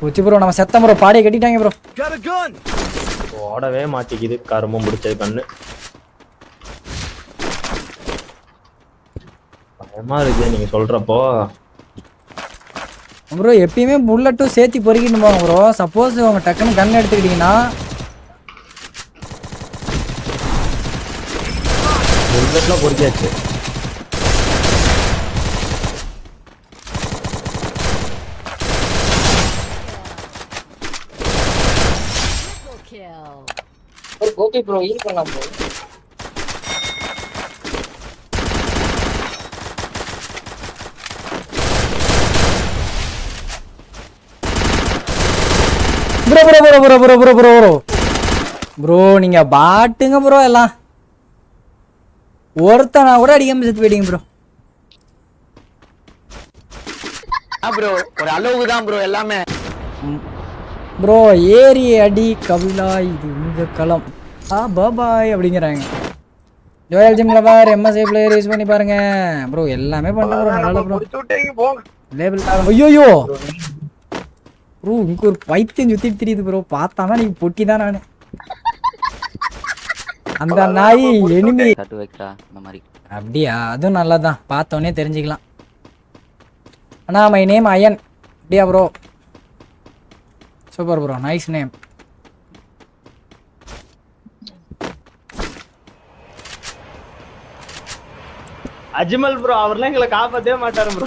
உச்சி ப்ரோ நம்ம செத்த ப்ரோ பாடியை கட்டிட்டாங்க ப்ரோ. ஓடவே மாட்டிக்குது கருமம் பிடிச்சது கண்ணு. பயமா இருக்கு நீங்க சொல்றப்போ. ப்ரோ எப்பயுமே புல்லட்டும் சேர்த்தி பொறுக்கிட்டு போங்க ப்ரோ. சப்போஸ் உங்க டக்குன்னு கன் எடுத்துக்கிட்டீங்கன்னா புல்லட்லாம் பொறுக்கியாச்சு. கோபி ப்ரோ ஹீல் பண்ணலாம் bro. Bro bro bro bro bro bro bro bro bro நீங்க பாட்டுங்க ப்ரோ. எல்லாம் ஒருத்தனா கூட அடிக்காம செத்து போயிட்டீங்க ப்ரோ. ப்ரோ ஒரு அளவுக்கு தான் ப்ரோ எல்லாமே. ப்ரோ ஏரி அடி கபிலா இது உங்க களம் பாபாய் அப்படிங்கிறாங்க. ஜோயல் ஜிம்ல பார் எம்எஸ்ஏ பிளேயர் யூஸ் பண்ணி பாருங்க ப்ரோ. எல்லாமே பண்றேன் ப்ரோ. நல்லா ப்ரோ லேபிள். ஐயோ ப்ரோ இங்க ஒரு பைத்தியம் சுத்திட்டு தெரியுது ப்ரோ. பார்த்தானா நீங்க பொட்டி தான். நானு அந்த நாய் எனிமி அப்படியா? அதுவும் நல்லாதான் பார்த்தோன்னே தெரிஞ்சுக்கலாம். அண்ணா மை நேம் அயன். அப்படியா bro? Super bro, nice name. Ajmal bro அவர்லாம் எங்களை காப்பாத்தவே மாட்டாரு ப்ரோ.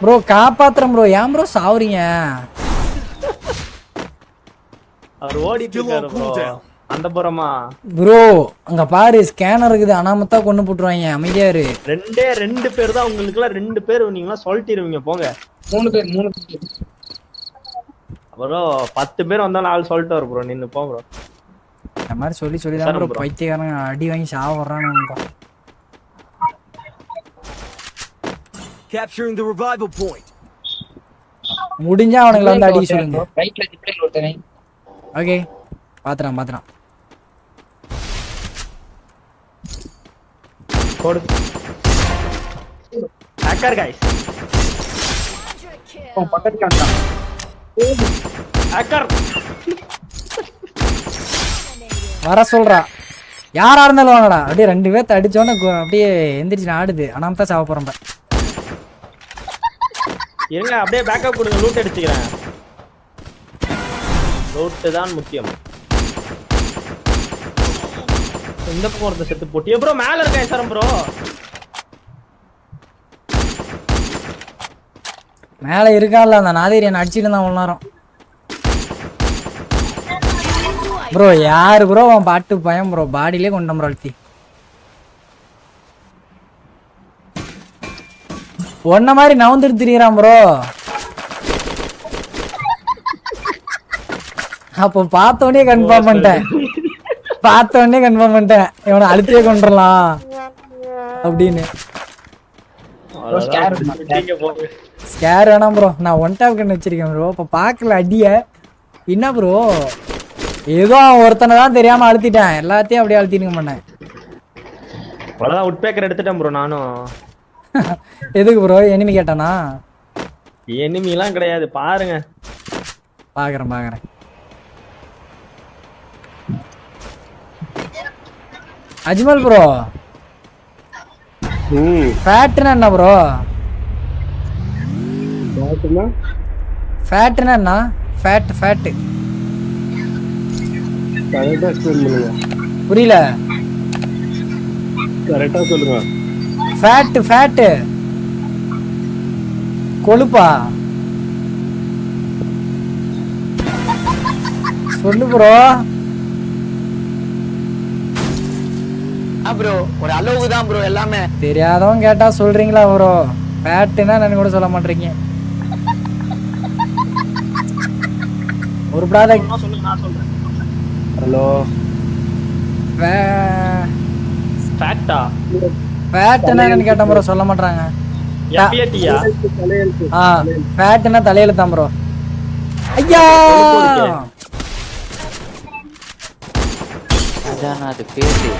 ப்ரோ காப்பாத்துறேன் ப்ரோ. ஏன் ப்ரோ சாவுறீங்க? அவர் ஓடிட்டு இருக்காரு ப்ரோ. அந்த புறமா ப்ரோ அங்க பாரு ஸ்கேனர் இருக்குது. அனாமத்தா கொண்டு போட்டுருவாங்க. அமைதியா இரு. ரெண்டு பேர் தான் உங்களுக்குலாம். 2 பேர் நீங்களாம் சொல்லிட்டிருவீங்க போங்க. 3 பேர். அப்புறம் 10 பேர் வந்தாலும் ஆள் சொல்லிட்டு வர ப்ரோ. நின்னு போ ப்ரோ. இந்த மாதிரி சொல்லி தான் ப்ரோ பைத்தியக்காரங்க அடி வாங்கி சாவ வர்றானுங்க. Capturing the revival point. முடிஞ்சா அவனுங்களை வந்து அடிக்க சொல்லுங்க. ரைட்ல டிப்ளைன் ஓட்டறே. ஓகே பாத்துறான். போடு. Hacker guys. ஓ பக்கத்துல வந்தான். ஹேக்கர் வர சொல்றா. யாரா இருந்தாலும் வாங்கடா. அப்படியே 2 பேர்த்த அடிச்சோன்னு அப்படியே எந்திரிச்சு ஆடுது. அனாமத்தா சாவ போறோம். இருங்க அப்படியே பேக்கப் கொடுங்க. லூட் அடிச்சுக்கிறேன். லூட் தான் முக்கியம். இந்த போறத செத்து போட்டியே ப்ரோ. மேல இருக்க எஸ்ஆர்எம் ப்ரோ. மேல இருக்கான்ல அந்த நாதிரி என்ன அடிச்சிட்டு இருந்தான் ஒரு நேரம். ப்ரோ யாரு ப்ரோ அவன் பாட்டு பயம் ப்ரோ. பாடியிலே கொண்டு ப்ரோ அழுத்தி. ஒன்ன மாதிரி நவுந்துட்டு திரியறான் ப்ரோ. அப்போ பார்த்தோன்னே கன்ஃபார்ம் பண்ணிட்டேன். இவனை அழுத்தியே கொண்டுடலாம் அப்படின்னு. ஸ்கேர் வேணாம் ப்ரோ. நான் 1 டாப் கன் வச்சிருக்கேன் ப்ரோ. இப்போ பார்க்கல அடிய. என்ன ப்ரோ ஏதோ ஒருத்தனை தான் தெரியாம அழுத்திட்டேன். எல்லாத்தையும் அப்படியே அழுத்தினுங்க பண்ணேன். அவ்வளவுதான். உட் பேக்கர் எடுத்துட்டேன் ப்ரோ நானும். எதுக்கு ப்ரோ? எனிமி கேட்டானா? எனிமிலாம் கிடையாது. பாருங்க. பாக்குறேன். அஜ்மல் ப்ரோ ஃபேட்னா என்ன ப்ரோ? ஃபேட்னா என்ன? ஃபேட் கரெக்டா எக்ஸ்பிளைன் பண்ணுங்க. புரியல. கரெக்டா சொல்லுங்க. ஃபேட் கொழுப்பா? சொல்லு ப்ரோ. ப்ரோ ஒரு அளவுக்கு தான் ப்ரோ எல்லாமே. தெரியாதவங்க கேட்டா சொல்றீங்களா ப்ரோ? ஃபேட்னா நான் கூட சொல்ல மாட்டீங்க. ஒரு ப்ராடக்ட் சொல்லுங்க நான் சொல்றேன். ஹலோ ஃபேட்டா? ஃபேட்னா என்னன்னு கேட்டா ப்ரோ சொல்ல மாட்டாங்க. எஃப்ஏடியா? ஃபேட்னா தலையில தான் ப்ரோ. ஐயா அதான் அது பேரு.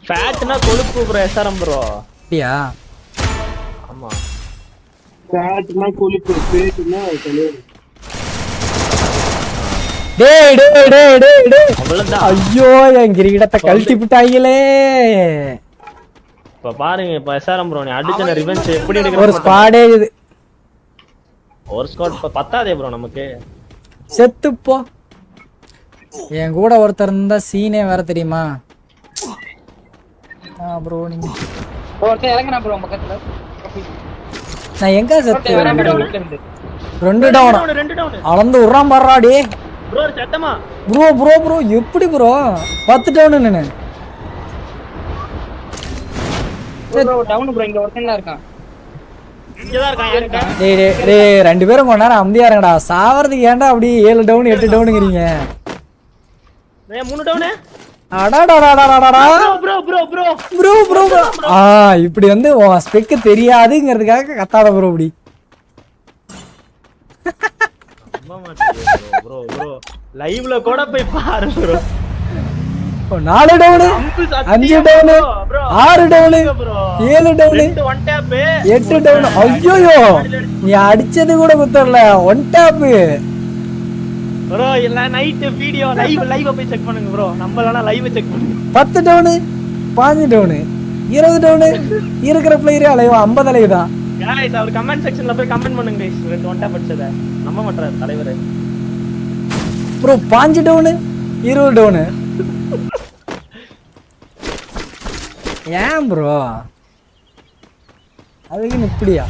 ஃபேட்னா கொழுப்பு ப்ரோ. எஸ்ஆர்எம் ப்ரோ. அப்படியா? ஆமா. பேட்னா குளிப்பு பேட்னா தலைவர். டேய் டேய் டேய் டேய் டேய் அவ்வளவுதான். ஐயோ என் கிரிக்கெட்டை கழட்டி விட்டாங்களே. இப்ப பாருங்க இப்ப எஸ்ஆர்எம் ப்ரோ நீ அடிச்ச ரிவெஞ்ச் எப்படி ஒரு எடுக்கற ஸ்குவாடே இது ஒரு ஸ்குவாட் பத்தாதே ப்ரோ நமக்கு. செத்து போ. என் கூட ஒருத்தர் இருந்தா சீனே வேற தெரியுமா ப்ரோ. நீங்க ஒருத்தன் இறங்குறான் ப்ரோ பக்கத்துல. நான் எங்க செத்து ரெண்டு ரெண்டு டவுன் டவுன் அளந்து விட்றான் பாடுறாடி. ப்ரோ சத்தமா ப்ரோ ப்ரோ ப்ரோ எப்படி ப்ரோ 10 டவுன் நின்னு டவுன் ப்ரோ இங்க ஒருத்தன் இருக்கான். இங்கதான் இருக்கான் யாருக்கா? டேய் டேய் டேய் ரெண்டு பேரும் கொஞ்ச நேரம் அமைதியா இருங்கடா. சாவறதுக்கு ஏன்டா அப்படி 7 டவுன் 8 டவுனுங்கிறீங்க? டேய் 3 டவுன். அடாடாடாடாடாடா ப்ரோ ப்ரோ ப்ரோ ப்ரோ ப்ரோ இப்படி வந்து உன் ஸ்பெக்கு தெரியாதுங்கிறதுக்காக கத்தாத ப்ரோ இப்படி. ப்ரோ ப்ரோ லைவ்ல கூட போய் பாரு bro. 4 down 5 down 6 down 7 down 8 down. ஐயோ நீ அடிச்சது கூட குத்தரல. ஒன் டேப் ப்ரோ இல்ல நைட் வீடியோ லைவ் போய் செக் பண்ணுங்க ப்ரோ. நம்மளனா லைவ் செக் பண்ணுங்க. 10 டவுனு 5 டவுனு 20 டவுனு இருக்கிற பிளேயரே அலைவா 50 அலைவு தான். गाइस அவர் கமெண்ட் செக்ஷன்ல போய் கமெண்ட் பண்ணுங்க गाइस. ரெண்டு ஒன்டா படிச்சத நம்ம மாட்டறாரு தலைவரே. Bro 5 down 20 down. ஏன் ப்ரோ அதுக்கு இப்படியா?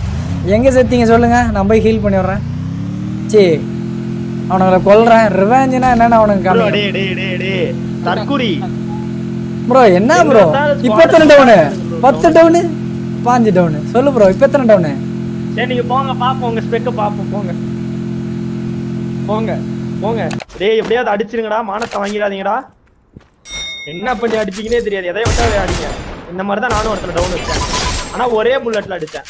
எங்க செத்தீங்க சொல்லுங்க நான் போய் ஹீல் பண்ணி விடுறேன். சே அவனுங்களை கொல்றேன். ரிவெஞ்ச்னா என்னன்னு அவனுக்கு ப்ரோ காமி. டேய் டேய் டேய் டேய் தற்குறி ப்ரோ என்ன ப்ரோ இப்போ எத்தனை டவுனு? 10 டவுனு 5 டவுனு சொல்லு ப்ரோ இப்போ எத்தனை டவுனு? சரி நீங்க போங்க பாப்போம் உங்க ஸ்பெக்க பாப்போம். போங்க போங்க போங்க. டேய் எப்படியாவது அடிச்சிருங்கடா. மானத்தை வாங்கிடாதீங்கடா. என்ன பண்ணி அடிச்சீங்கன்னே தெரியாது. எதை விட்டா அடிங்க. இந்த மாதிரி தான் நானும் ஒருத்தர் டவுன் வச்சேன். ஆனா ஒரே புல்லட்ல அடிச்சேன்.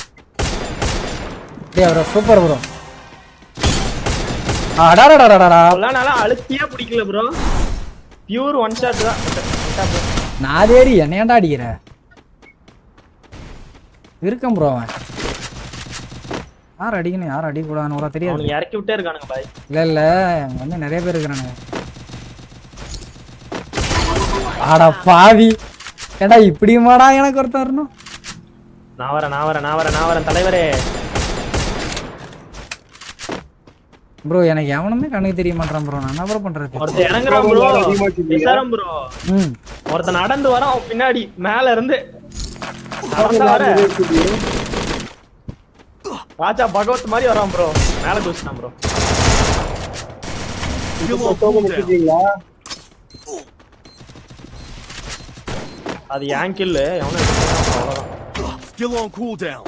டேய் ப்ரோ சூப்பர் ப்ரோ. அடடடடடடா அவ்வளவு அழுத்தியே பிடிக்கல ப்ரோ. பியூர் ஒன் ஷாட் தான். நான் தேடி என்னையாண்டா அடிக்கிற இருக்கேன் ப்ரோ. அவன் யார் அடிக்கணும் யார் அடிக்கூடாதுன்னு கூட தெரியாது. அவனுக்கு இறக்கி விட்டே இருக்கானுங்க பாய். இல்ல அங்க வந்து நிறைய பேர் இருக்கிறானுங்க. ஆடா பாவி ஏடா இப்படியுமாடா எனக்கு ஒருத்தன் வரணும். நான் வரேன் தலைவரே. ப்ரோ எனக்கு எவனுமே கண்ணுக்கு தெரிய மாட்டான் ப்ரோ. நான் என்ன ப்ரோ பண்றது? ஒருத்தன் இறங்குறான் ப்ரோ. எஸ்ஆர்எம் ப்ரோ. ம் ஒருத்தன் நடந்து வரான் அவன் பின்னாடி மேல இருந்து நடந்து வர ராஜா பகவத் மாதிரி வரான் ப்ரோ. மேல குதிச்சான் ப்ரோ. முடிச்சிட்டீங்களா? அது ஏன் கில் எவனோ எடுத்துட்டான் அவ்வளவுதான். Still on cooldown.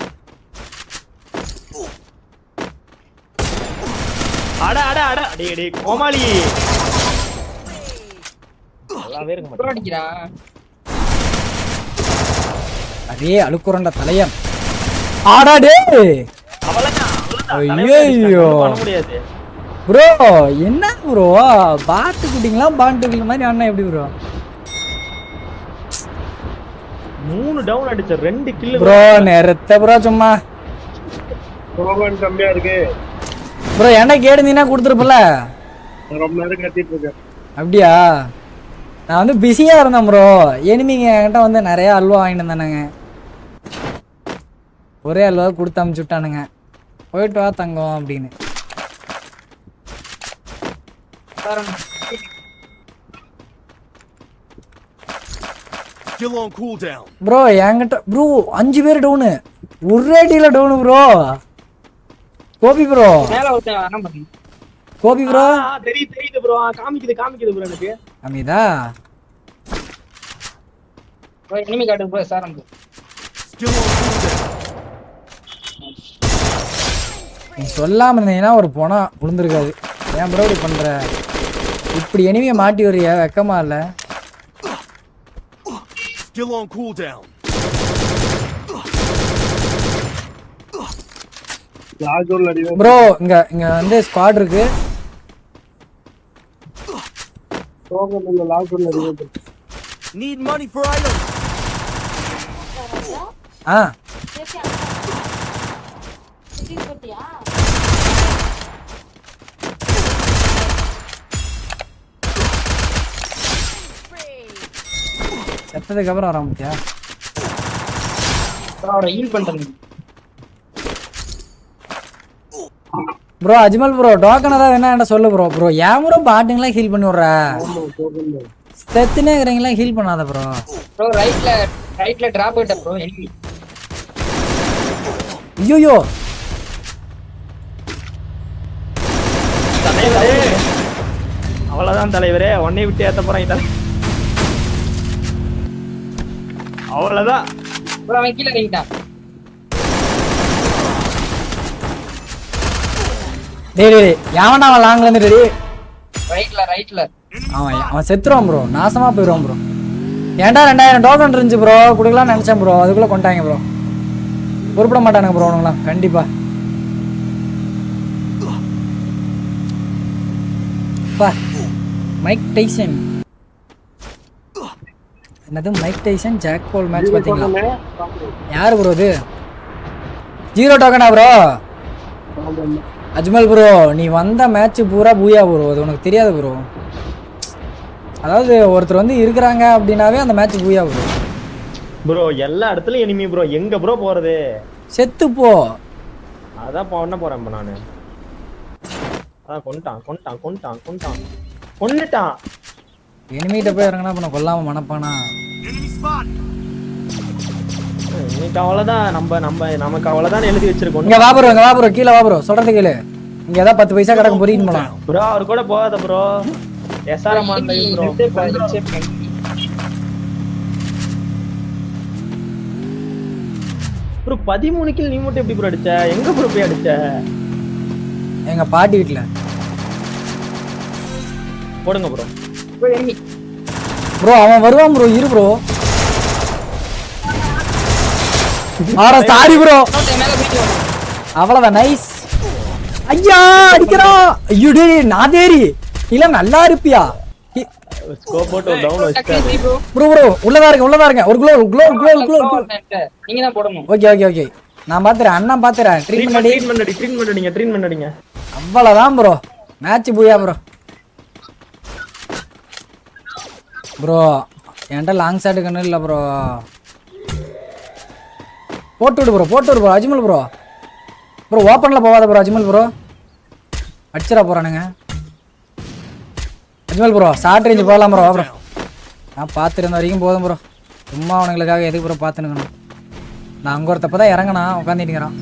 அட அட அட டேய் டேய் கோமாளி. நல்லாவே இருக்க ப்ரோ மாட்டேன். அடிக்கிறான். அதே அழுக்குறண்ட தலையன். ஆடா டேய் அவ்வளவுதான். ஐயையோ. பண்ண முடியாது. ப்ரோ என்ன ப்ரோ பாட்டு குட்டிங்களா பாட்டு மாதிரி அண்ணா எப்படி ப்ரோ? 3 டவுன் அடிச்ச 2 கில் ப்ரோ நிறுத்த ப்ரோ சும்மா. கோபம் கம்மியா இருக்கு. ப்ரோ என்ன கேடுந்தீங்கன்னா கொடுத்துருப்பல. நான் ரொம்ப நேரம் கத்திட்டு இருக்கேன். அப்படியா? நான் வந்து பிஸியா இருந்தேன் ப்ரோ. எனிமிங்க என்கிட்ட வந்து நிறைய அல்வா வாங்கிட்டு இருந்தானுங்க. ஒரே அல்வா கொடுத்து அமுச்சு விட்டானுங்க. போயிட்டு வா தங்கம் அப்படின்னு. Still on cooldown. ப்ரோ என்கிட்ட ப்ரோ 5 பேர் டவுனு ஒரே அடியில டவுனு ப்ரோ. கோபி ப்ரோ மேல ஒருத்தன் வரான் பாருங்க. கோபி ப்ரோ தெரியுது ப்ரோ. காமிக்குது ப்ரோ எனக்கு. அமிதா ப்ரோ எனிமி காட்டு ப்ரோ சாரம் ப்ரோ. Still on cooldown. நீ சொல்லாம இருந்தீங்கன்னா ஒரு போனா விழுந்திருக்காது. ஏன் ப்ரோ இப்படி பண்ற? இப்படி எனிமையை மாட்டி வர்றியா? வெக்கமா இல்ல? Still on cooldown. லாஜோல் அடிவே. ப்ரோ இங்க இங்க வந்து ஸ்குவாட் இருக்கு. கோபம் இல்ல லாஜோல் அடிவே. Need money for items. செத்ததுக்கு அப்புறம் வர முத்தியா அவரை ஹீல் பண்றது. ப்ரோ அஜ்மல் ப்ரோ டோக்கன் ஏதாவது வேணா என்ன சொல்லு ப்ரோ. ப்ரோ ஏன் ப்ரோ பாட்டுங்களா ஹீல் பண்ணி விட்ற? செத்துனே இருக்கிறீங்களா ஹீல் பண்ணாத ப்ரோ. ப்ரோ ரைட்ல டிராப் ஆயிட்ட ப்ரோ எனிமி. ஐயோ தலைவரே அவ்வளவுதான் தலைவரே, உன்னை விட்டு ஏத்த போறாங்க தலை. அவ்வளவுதான். ப்ரோ அவன் கீழ இறங்கிட்டான். டேய் டேய் யாவன்டா அவன் லாங்ல இருந்து டேய். ரைட்ல அவன் செத்துருவான் ப்ரோ, நாசமா போயிடுவான் ப்ரோ. ஏன்டா 2000 டோக்கன் இருந்துச்சு ப்ரோ, கொடுக்கலாம்னு நினைச்சேன் ப்ரோ, அதுக்குள்ள கொண்டாங்க ப்ரோ. பொறுப்பிட மாட்டானுங்க ப்ரோ அவனுங்களாம் கண்டிப்பா. பா மைக் டைசன், என்னது Mike Tyson Jake Paul match பாத்தீங்களா? யாரு ப்ரோ இது? 0 டோக்கனா ப்ரோ? அஜ்மல் ப்ரோ நீ வந்த மேட்ச் பூரா பூயா ப்ரோ, அது உனக்கு தெரியாது ப்ரோ. அதாவது ஒருத்தர் வந்து இருக்கிறாங்க அப்படின்னாவே அந்த மேட்ச் பூயா ப்ரோ. ப்ரோ எல்லா இடத்துலயும் எனிமி ப்ரோ, எங்க ப்ரோ போறது? செத்து போ. அதான் பண்ண போறேன் இப்ப நானு. அதான் கொன்னுட்டான். எனிமிட்ட போய் இறங்கினா பண்ண கொல்லாம மனப்பானா? Enemy spot. இன்னைக்கு அவ்வளவுதான், நமக்கு அவ்வளவுதான் எழுதி வச்சிருக்கோம். இங்க வா ப்ரோ கீழே வா ப்ரோ, சொல்றது கேளு. இங்க ஏதாவது 10 பைசா கிடக்கும் பொறிக்கிட்டு போலாம். ப்ரோ அவர் கூட போகாத bro, SRM bro. Bro 13 kill நீ மட்டும் எப்படி ப்ரோ அடிச்ச? எங்க ப்ரோ போய் அடிச்ச? எங்க பாட்டி வீட்டுல. போடுங்க ப்ரோ. Bro enemy. ப்ரோ அவன் வருவான் ப்ரோ, இரு ப்ரோ. ஆரா சாரி ப்ரோ, மேல போயிட்டு வா. அவ்வளவுதான் நைஸ். ஐயா அடிக்கிறான். ஐயோ டேய் நாதேரி இல்ல நல்லா இருப்பியா? ஸ்கோப் போட்டு ஒரு டவுன் வச்சாரு. ப்ரோ உள்ளதா இருங்க. ஒரு க்ளோ. நீங்க தான் போடணும். ஓகே நான் பாத்துறேன், அண்ணன் பாத்துறேன். ட்ரீட்மென்ட் அடிங்க. அவ்வளவுதான் ப்ரோ, மேட்ச் பூயா ப்ரோ. ப்ரோ என்கிட்ட லாங் ஷாட் கண்ணு இல்ல ப்ரோ. போட்டு விடு ப்ரோ அஜ்மல் ப்ரோ. ஓப்பன்ல போகாத ப்ரோ அஜ்மல் ப்ரோ, அடிச்சிட போறானுங்க. அஜ்மல் ப்ரோ ஷார்ட் ரேஞ்ச் போகலாம் ப்ரோ. ப்ரோ நான் பார்த்துருந்த வரைக்கும் போதும் ப்ரோ, சும்மா அவனுங்களுக்காக எதுக்கு ப்ரோ பார்த்துனுக்கணும்? நான் அங்கே ஒரு தப்பதான் இறங்கினா உட்காந்துட்டுங்கிறான்.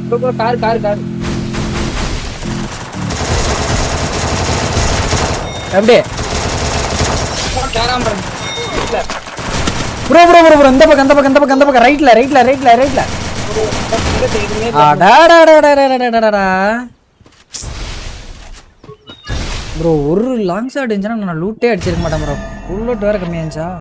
ப்ரோ கார் எப்படி கேராம் ப்ரோ இந்த பக்கம் ரைட்ல. ப்ரோ ஒரு லாங் ஷாட் இருந்துச்சுன்னா நான் லூட்டே அடிச்சிருக்க மாட்டேன் ப்ரோ. ஃபுல் லூட் வேற கம்மியாச்சா?